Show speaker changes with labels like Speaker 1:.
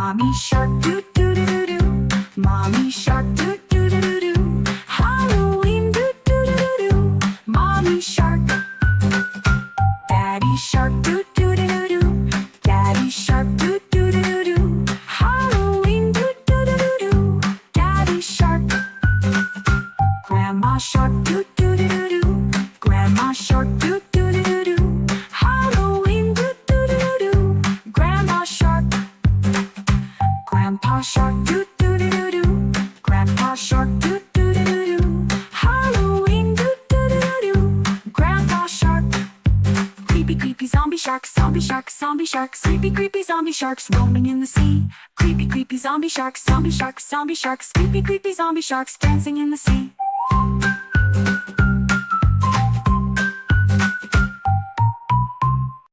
Speaker 1: Mommy shark doo doo doo doo doo. Mommy shark doo doo doo doo doo. Halloween doo doo doo doo doo. Mommy shark. Daddy shark doo doo doo doo doo. Daddy shark doo doo doo doo doo. Halloween doo doo doo doo doo. Daddy shark. Grandma shark doo doo doo doo doo. Grandma shark doo doo doo doo doo. Halloween doo doo doo doo doo. Grandma shark. Grandpa shark doo doo doo doo doo. Grandpa shark doo doo doo doo doo. Halloween doo doo doo doo doo. Grandpa shark. Creepy creepy zombie sharks, zombie sharks, zombie sharks. Creepy creepy zombie sharks roaming in the sea. Creepy creepy zombie sharks, zombie sharks, zombie sharks. Creepy creepy zombie sharks dancing in the sea.